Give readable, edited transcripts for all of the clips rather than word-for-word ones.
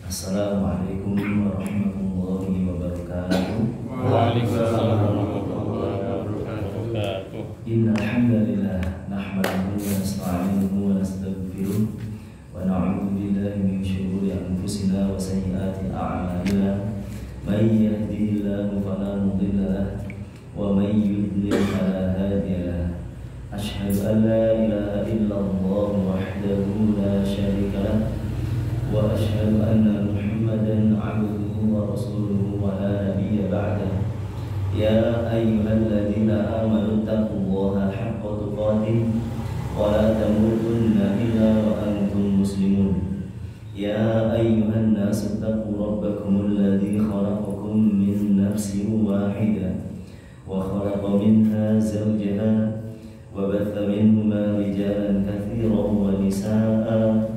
Assalamualaikum warahmatullahi wabarakatuh. Waalaikumsalam warahmatullahi wabarakatuh. Innal hamdalillah nahmaduhu wa nasta'inuhu wa nastaghfiruh wa na'udzu billahi min shururi anfusina wa sayyiati a'malina. May yahdihillahu fala mudilla lahu wa may yudlil fala hadiya lahu. Asyhadu an la ilaha illallah wahdahu la syarika lahu wa asyhadu anna Muhammadan 'abduhu wa rasuluhu wa la nabiyya ba'dahu. Ya ayyuhalladzina amanu taqullaha haqqa tuqatih wa la tamutunna illa wa antum muslimun. Ya ayyuhan nasu taqu rabbakumul ladzi khalaqakum min nafsin wahidah wa khalaqa minha zawjaha wa batha minhuma rijalan katsiran wa nisaa'a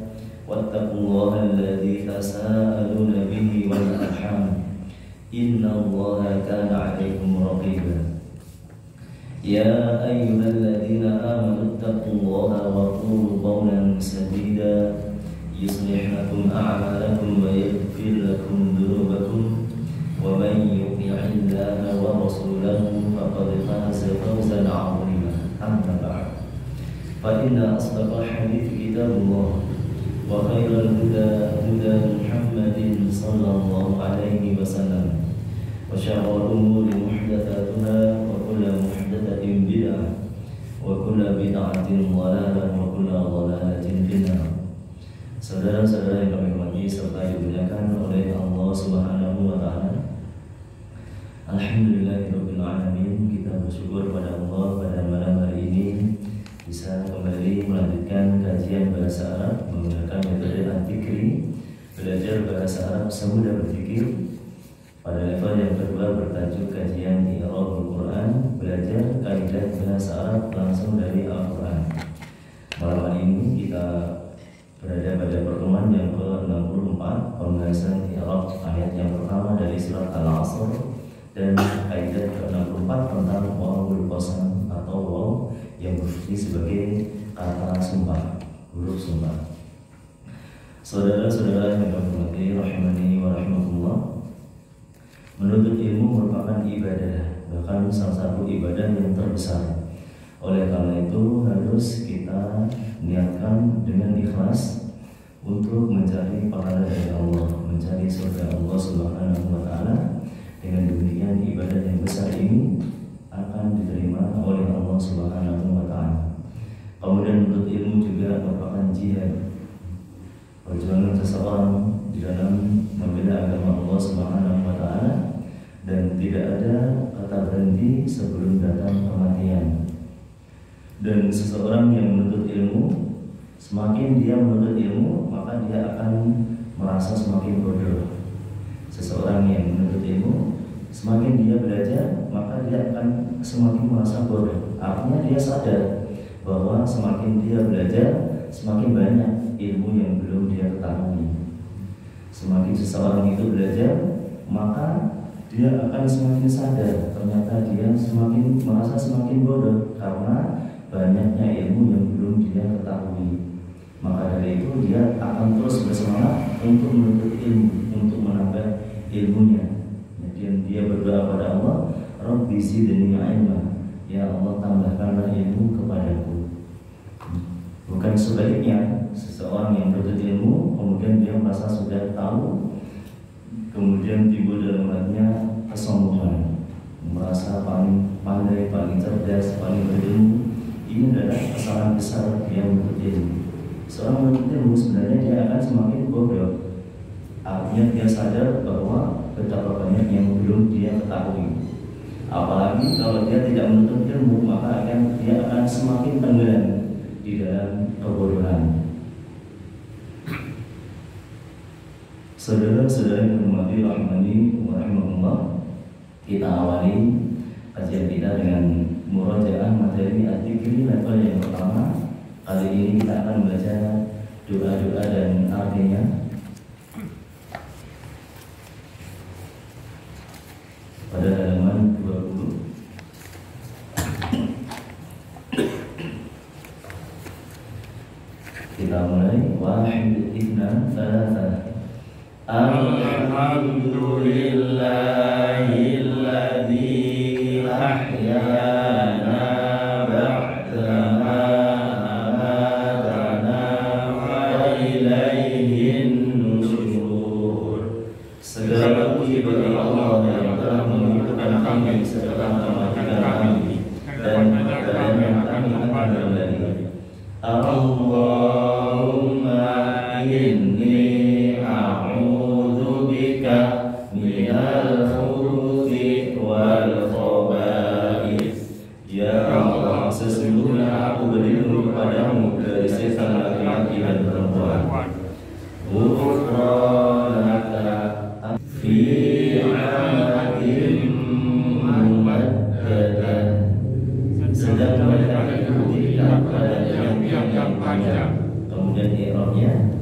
wattaqullaha alladzi tasaaluna bihi wal arham innallaha kana 'alaikum raqiba. Ya ayyuhalladzina amanu taqullaha wa qulu qawlan sadida yuslih lakum a'malakum wa yaghfir lakum dhunubakum wa man yuti'illaha wa rasulahu faqad faza fawzan 'azima. Amma ba'd. Fa inna asdaqal hadithi kitabullah wa khairal huda huda Muhammadin sallallahu alaihi wasallam wa syarrul umuri muhdatsatuha wa kullu muhdatsatin bid'ah wa kullu bid'atin dhalalah wa kullu dhalalatin finnar. Saudara-saudara yang kami hormati serta dimuliakan oleh Allah Subhanahu wa taala. Alhamdulillahirabbil alamin, kita bersyukur pada Allah pada malam hari ini bisa kembali melanjutkan kajian bahasa Arab menggunakan metode Antikri, belajar bahasa Arab semudah berpikir. Pada level yang kedua bertajuk kajian I'rabul Quran, belajar kaidah bahasa Arab langsung dari Al-Quran. Malam hari ini kita berada pada pertemuan yang ke-64, pembahasan i'rab ayat yang pertama dari surat Al-Asr dan kaidah ke-64 tentang wawul qasam atau waw yang berfungsi sebagai kata sumpah, huruf sumpah. Saudara-saudara yang dirahmati rahimani wa rahimakumullah, menuntut ilmu merupakan ibadah, bahkan salah satu ibadah yang terbesar. Oleh karena itu harus kita niatkan dengan ikhlas untuk mencari pahala dari Allah, mencari surga Allah Subhanahu wa taala. Dengan demikian ibadah yang besar ini akan diterima oleh Allah Subhanahu wa taala. Kemudian menuntut ilmu juga merupakan jihad, perjuangan seseorang di dalam membela agama Allah Subhanahu wa taala, dan tidak ada kata berhenti sebelum datang kematian. Dan seseorang yang menuntut ilmu, semakin dia menuntut ilmu, maka dia akan merasa semakin bodoh. Seseorang yang menuntut ilmu, semakin dia belajar, maka dia akan semakin merasa bodoh. Artinya dia sadar bahwa semakin dia belajar, semakin banyak ilmu yang belum dia ketahui. Semakin seseorang itu belajar, maka dia akan semakin sadar ternyata dia semakin merasa semakin bodoh karena banyaknya ilmu yang belum dia ketahui. Maka dari itu dia akan terus bersemangat untuk menuntut ilmu, untuk menambah ilmunya. Dan dia berdoa pada Allah, Rabbi zidni ilma, ya Allah tambahkanlah ilmu kepadaku. Bukan sebaliknya, seseorang yang menuntut ilmu kemudian dia merasa sudah tahu, kemudian timbul dalam hatinya kesombongan, merasa paling pandai, paling cerdas, paling berilmu. Ini adalah kesalahan besar dia menuntut ilmu. Seorang menuntut ilmu sebenarnya dia akan semakin bodoh. Artinya dia sadar bahwa betapa banyak yang belum dia ketahui. Apalagi kalau dia tidak menuntut ilmu, maka dia akan semakin tenggelam di dalam kebodohan. Saudara-saudara yang dirahmati rahimani wa rahimakumullah, kita awali kajian kita dengan murajaah materi At-Tikri level yang pertama. Kali ini kita akan membaca doa-doa dan artinya. Pada halaman 20 kita mulai. Wahid, ithna, thalatha. Alhamdulillahilladzi ahyana ba'dama amatana wa ilaihin nusyur. Segala puji bagi Allah yang telah menghidupkan kami setelah mematikan kami, dan kepadanya kami akan kembali. Allahumma inni a'udzubika minal khubuthi wal khaba'ith. Ya Allah, sesungguhnya aku berlindung kepadamu dari setan laki-laki dan perempuan. Ghufranaka fi 'amadin mumaddadah. Sedang mereka itu tidak pada tiang-tiang yang panjang. Kemudian i'rabnya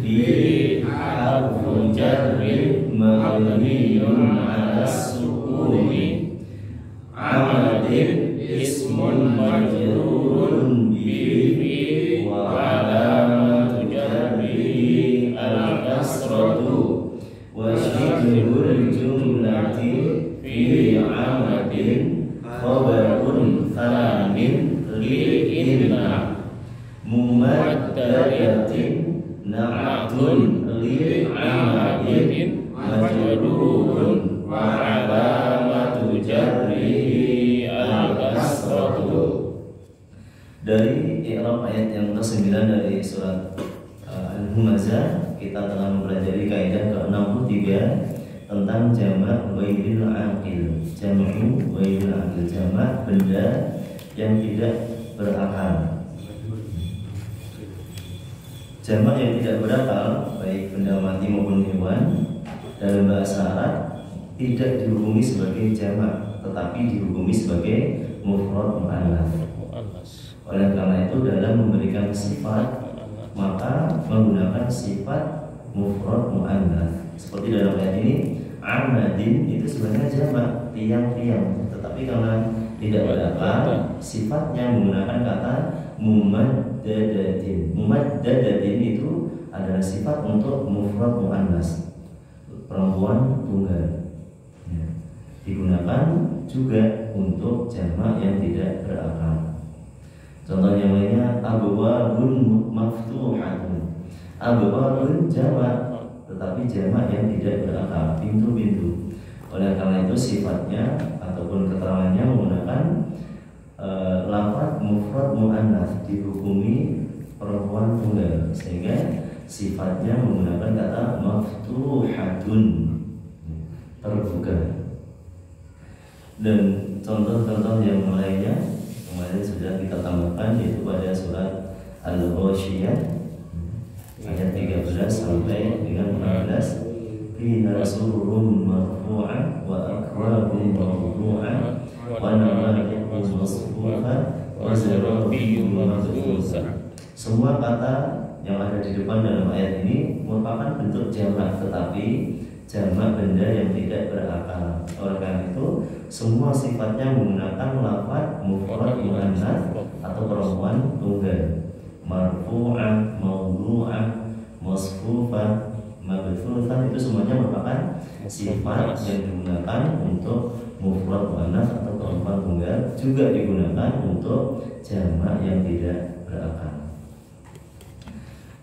fi harfun jarri mabniyun 'ala sukuni. Amadin ismun majrurun bi wa 'alamatu jarrihi al-kasratu wa syibhul jumlati fi amadin khabarun thanin li inna mumaddadatin na'atun li amadin majrurun wa 'alamatu jarrihi al-kasratu. Dari i'rab ayat yang ke-9 dari surat Al-Humazah, kita telah mempelajari kaidah ke-63 tentang jamak ghairil aqil. Jamak ghairil aqil, jamak benda yang tidak berakal. Jamak yang tidak berakal, baik benda mati maupun hewan, dalam bahasa Arab tidak dihukumi sebagai jamak, tetapi dihukumi sebagai mufrad mu'annats. Oleh karena itu dalam memberikan sifat maka menggunakan sifat mufrad mu'annats. Seperti dalam ayat ini, amadin itu sebenarnya jamak, tiang-tiang, tetapi karena tidak berakal, sifatnya menggunakan kata mumaddadatin. Mumaddadatin itu adalah sifat untuk mufrad mu'annats, perempuan tunggal. Ya. Digunakan juga untuk jamak yang tidak berakal. Contoh yang lainnya, abwabun maftuhatun. Abwabun jamak, tetapi jamak yang tidak berakal, pintu-pintu. Oleh karena itu sifatnya ataupun keterangannya menggunakan lafaz mufrad mu'annats, dihukumi perempuan tunggal, sehingga sifatnya menggunakan kata maftuhatun, terbuka. Dan contoh-contoh yang lainnya kemarin sudah kita tambahkan, yaitu pada surat Al-Ghasyiyah ayat 13 sampai dengan 14. Fiha sururun marfu'ah wa akwabun mawdu'ah wa namalikun masfu'ah wa zarabiyyun mabthusah. Semua kata yang ada di depan dalam ayat ini merupakan bentuk jamak, tetapi jamak benda yang tidak berakal. Oleh karena itu semua sifatnya menggunakan lafaz mufrad mu'annats atau perempuan tunggal. Marfu'ah, mawdu'ah, masfufah, mabthusah, itu semuanya merupakan sifat yang digunakan untuk mufrad mu'annats atau perempuan tunggal, juga digunakan untuk jamak yang tidak berakal.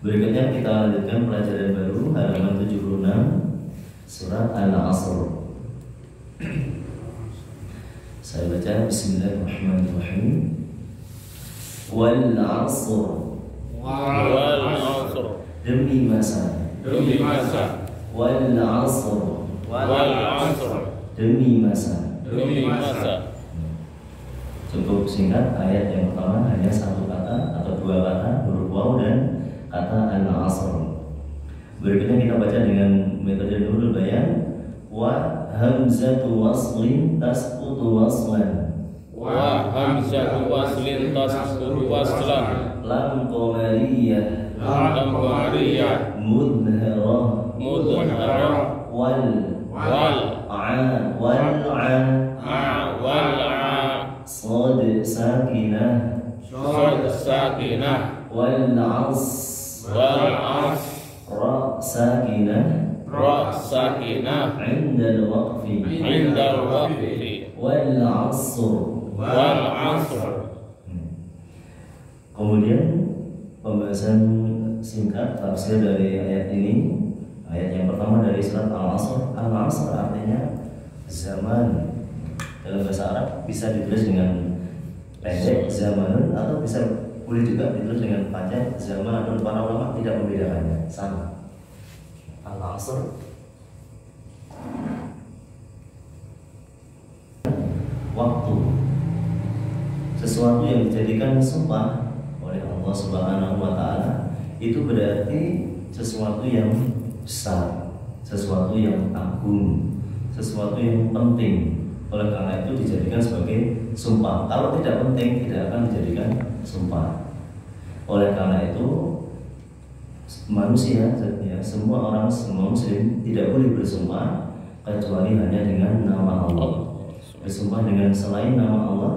Berikutnya kita lanjutkan pelajaran baru, halaman 76, surat Al-Asr. Saya baca, bismillahirrahmanirrahim. Wal 'asr. Wal 'asr. Demi masa. Demi masa. Wal 'asr. Wal 'asr. Demi masa. Demi masa. Cukup singkat, ayat yang pertama hanya satu kata atau dua kata, huruf waw dan kata al-'asr. Berikutnya kita baca dengan metode nurul bayan. Wa hamzatu waslin tasqutu waslan. Wa hamzatu waslin tasqutu waslan. Lam qamariyah. Lam qamariyah. Mudharah. Mudharah. Wal. Wal. Wal. Sad sakinah. Sad sakinah. Wal 'as. Wal 'as. Ra sakinah. Ra sakinah indal waqfi indal waqfi wal 'asr. wal 'asr. Kemudian pembahasan singkat tafsir dari ayat ini. Ayat yang pertama dari surat Al-'Asr. Al-'Asr artinya zaman. Dalam bahasa Arab bisa ditulis dengan pendek zamanun, atau bisa boleh juga ditulis dengan panjang zamanun. Para ulama tidak membedakannya, sama. Al-'Asr waktu, sesuatu yang dijadikan sumpah oleh Allah Subhanahu wa Ta'ala, itu berarti sesuatu yang besar, sesuatu yang agung, sesuatu yang penting. Oleh karena itu dijadikan sebagai sumpah. Kalau tidak penting, tidak akan dijadikan sumpah. Oleh karena itu manusia, ya, semua orang, semua muslim tidak boleh bersumpah kecuali hanya dengan nama Allah. Bersumpah dengan selain nama Allah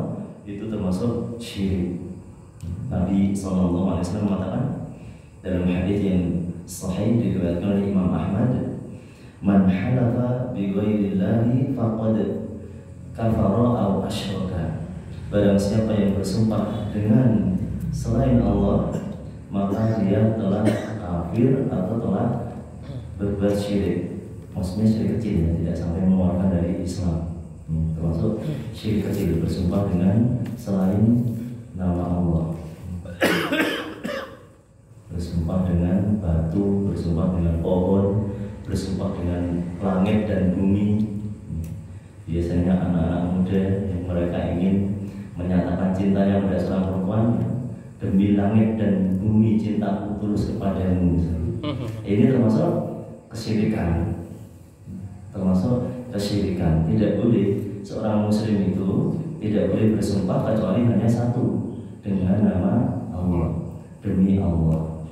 itu termasuk syirik. Nabi SAW mengatakan dalam hadis yang sahih diriwayatkan oleh Imam Ahmad, man halafa bi ghairillahi faqad kafara aw asyraka. Barang siapa yang bersumpah dengan selain Allah, maka dia telah kafir atau telah berbuat syirik. Maksudnya syirik kecil, ya, tidak sampai mengeluarkan dari Islam. Termasuk syirik kecil, bersumpah dengan selain nama Allah. Bersumpah dengan batu, bersumpah dengan pohon, bersumpah dengan langit dan bumi. Biasanya anak-anak muda yang mereka ingin menyatakan cintanya pada seorang perempuan, demi langit dan bumi cintaku tulus kepadamu. Ini termasuk kesyirikan. Termasuk kesyirikan. Tidak boleh seorang muslim itu tidak boleh bersumpah kecuali hanya satu, dengan nama Allah. Demi Allah.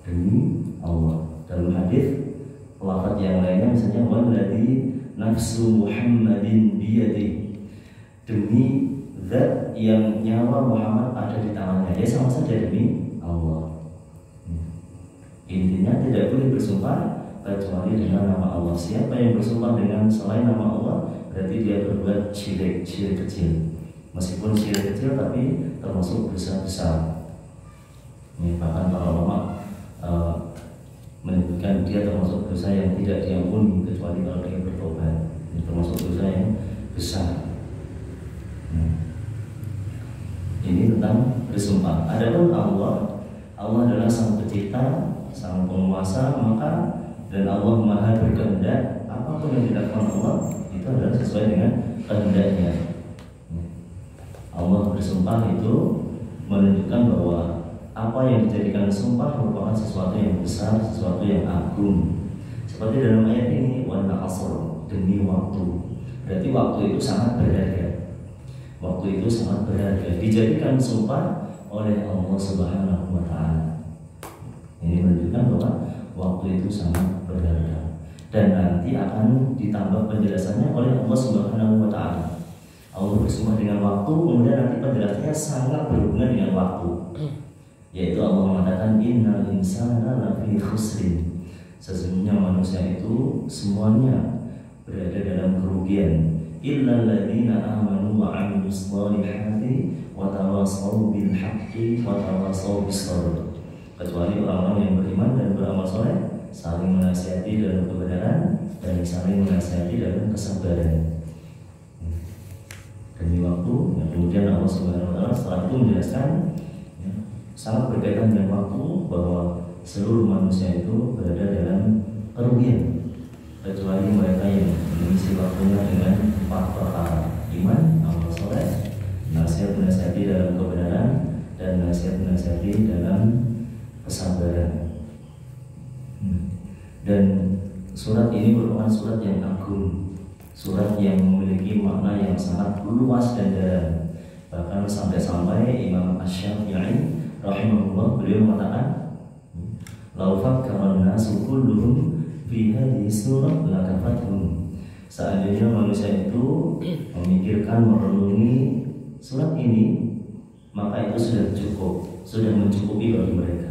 Demi Allah. Dalam hadis lafaz yang lainnya misalnya walladzi nafsu Muhammadin biyadi, demi zat yang nyawa Muhammad ada di tangannya. Ya sama saja demi Allah. Intinya tidak boleh bersumpah kecuali dengan nama Allah. Siapa yang bersumpah dengan selain nama Allah berarti dia berbuat syirik kecil. Meskipun syirik kecil tapi termasuk dosa besar. Ini bahkan para ulama menyebutkan dia termasuk dosa yang tidak diampuni kecuali kalau dia bertobat. Ini termasuk dosa yang besar. Ini tentang bersumpah. Adapun Allah adalah sang pencipta, sang penguasa, maka dan Allah maha berkehendak. Apapun yang dilakukan Allah itu adalah sesuai dengan kehendaknya. Allah bersumpah itu menunjukkan bahwa apa yang dijadikan sumpah merupakan sesuatu yang besar, sesuatu yang agung. Seperti dalam ayat ini, wal 'asr, demi waktu. Berarti waktu itu sangat berharga. Waktu itu sangat berharga, dijadikan sumpah oleh Allah Subhanahu wa Ta'ala. Ini menunjukkan bahwa waktu itu sangat berharga. Dan nanti akan ditambah penjelasannya oleh Allah Subhanahu wa Ta'ala. Allah bersumpah dengan waktu, kemudian nanti penjelasannya sangat berhubungan dengan waktu. Yaitu Allah mengatakan innal insana lafi khusrin. Sesungguhnya manusia itu semuanya berada dalam kerugian. Illal ladzina amanu wa 'amilus shalihati wa tawassaw bil haqqi wa tawassaw bis sabr. Kecuali orang-orang yang beriman dan beramal saleh, saling menasihati dalam kebenaran dan saling menasihati dalam kesabaran. Demi waktu, dan kemudian Allah Subhanahu wa Ta'ala setelah itu menjelaskan sangat berkaitan dengan waktu bahwa seluruh manusia itu berada dalam kerugian kecuali mereka yang mengisi waktunya dengan 4 perkara: iman, amal soleh, nasihat-nasihati dalam kebenaran, dan nasihat-nasihati dalam kesabaran. Dan surat ini merupakan surat yang agung, surat yang memiliki makna yang sangat luas dan dalam. Bahkan sampai-sampai Imam Asy-Syafi'i rahimahullah beliau mengatakan, "Lau fakkaran nasu kulluhum fi hadhihi surah lakafathum." Seandainya manusia itu memikirkan, merenungi surat ini, maka itu sudah cukup, sudah mencukupi bagi mereka.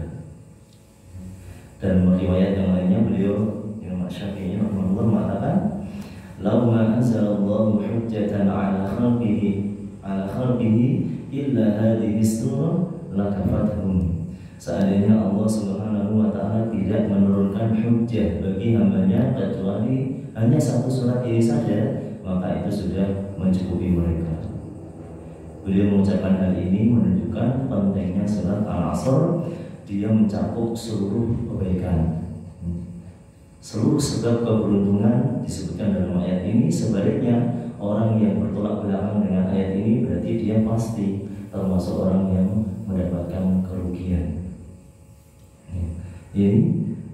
Dan riwayat yang lainnya beliau Imam surah lakafathum. Seandainya Allah Subhanahu wa taala tidak menurunkan hujjah bagi hambanya kecuali hanya satu surat ini saja, maka itu sudah mencukupi mereka. Beliau mengucapkan hal ini menunjukkan pentingnya surat Al-Asr. Dia mencakup seluruh kebaikan, seluruh sebab keberuntungan disebutkan dalam ayat ini. Sebaliknya, orang yang bertolak belakang dengan ayat ini berarti dia pasti termasuk orang yang mendapatkan kerugian. Ini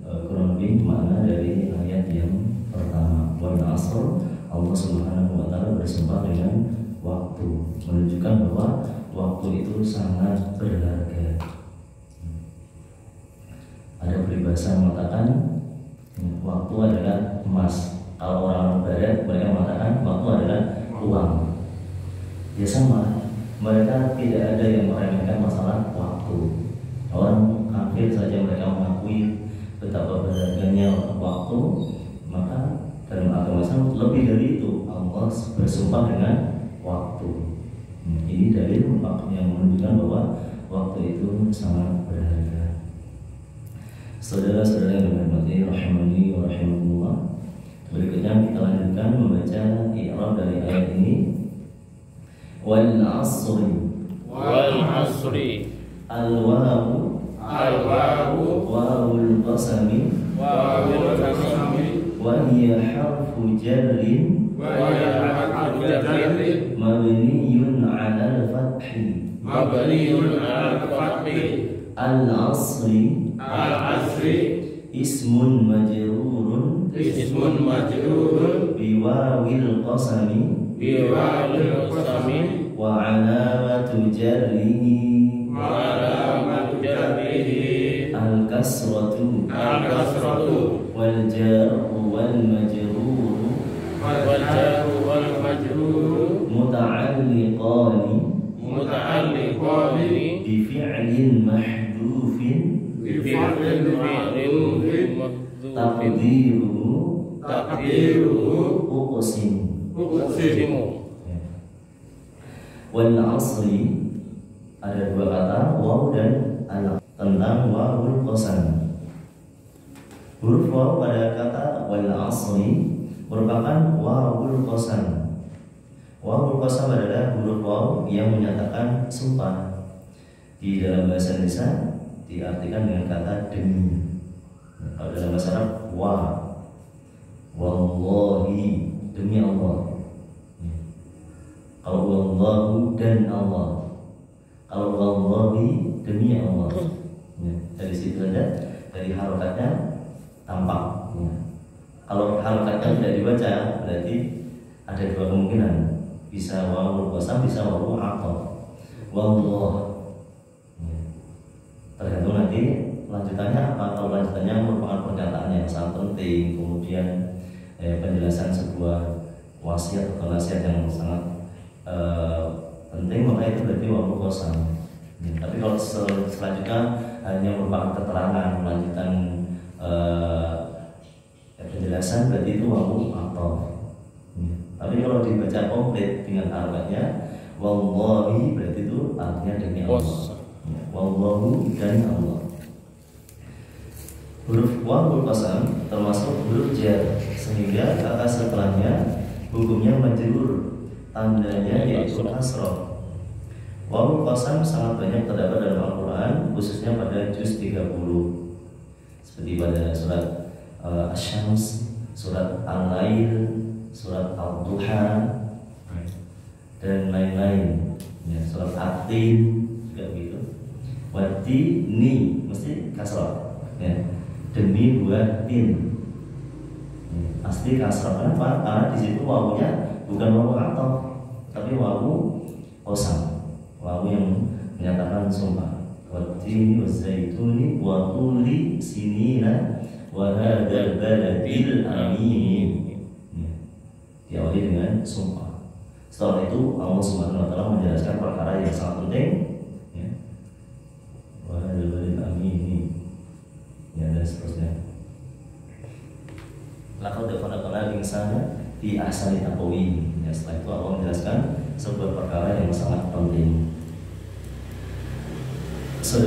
kurang lebih makna dari ayat yang pertama. Wal asr, Allah Subhanahu wa taala bersumpah dengan waktu, menunjukkan bahwa waktu itu sangat berharga. Ada peribahasa mengatakan waktu adalah emas. Kalau orang barat mereka mengatakan waktu adalah uang. Ya sama, mereka tidak ada yang meremehkan masalah waktu. Orang kafir saja mereka mengakui betapa berharganya waktu, maka dalam agama Islam lebih dari itu Allah bersumpah dengan waktu. Ini dalil yang menunjukkan bahwa waktu itu sangat berharga. Saudara-saudara yang dirahmati rahimani wa rahimakumullah, berikutnya kita lanjutkan membaca i'rab dari ayat ini. Wal 'asri, wal 'asri, al-wawu, wawul qasami, wa hiya harfu jarrin, mabniyun 'ala al-fathi, al-'asri, ismun majrurun, biwawil qasami, wa 'alamatu jarrihi, al-kasratu, wal jarru wal majruru, muta'alliqani bi fi'lin mahdhufin, taqdiruhu uqsim. Wal 'asri, ada dua kata waw dan al tentang wawul qasam. Huruf waw pada kata wal 'asri merupakan wawul qasam. Wawul qasam adalah huruf waw yang menyatakan sumpah. Di dalam bahasa Indonesia diartikan dengan kata demi. Kalau dalam bahasa Arab wallahi, demi Allah. Kalau wallahu dan Allah. Kalau wallahi, demi Allah. Dari situ ada, dari harokatnya tampak. Kalau harokatnya tidak dibaca, berarti ada dua kemungkinan. Bisa wawul qasam, bisa wawul ataf. Wallah. Tergantung nanti lanjutannya apa. Kalau lanjutannya merupakan pernyataan yang sangat penting, kemudian penjelasan sebuah wasiat atau nasihat yang sangat penting, maka itu berarti wawul qasam. Tapi kalau selanjutnya hanya merupakan keterangan lanjutan penjelasan, berarti itu wawul ataf. Tapi kalau dibaca komplit dengan harokatnya wallahi, berarti itu artinya demi Allah. Wallahu dan Allah. Huruf wawul qasam termasuk huruf jar, sehingga kata setelahnya hukumnya majrur, tandanya yaitu kasrah. Wawul qasam sangat banyak terdapat dalam Al-Quran, khususnya pada juz 30, seperti pada surat Asy-Syams, surat Al-Lail, surat Al-Duha, dan lain-lain. Surat At-Tin juga begitu. Wati ni mesti kasrah, demi buah tin. Pasti kasrah. Kenapa? Karena di situ wawunya bukan wawu ataf, tapi wawu qasam, wawu yang menyatakan sumpah. Wati wa zaituni wa tuli sinina wa hadzal baladil amin. Diawali dengan sumpah. Setelah itu Allah Subhanahu wa taala menjelaskan perkara yang sangat penting, wa hadzal baladil amin, dan seterusnya. Laqad khalaqnal insana fi ahsani taqwim. Setelah itu Allah menjelaskan sebuah perkara yang sangat penting.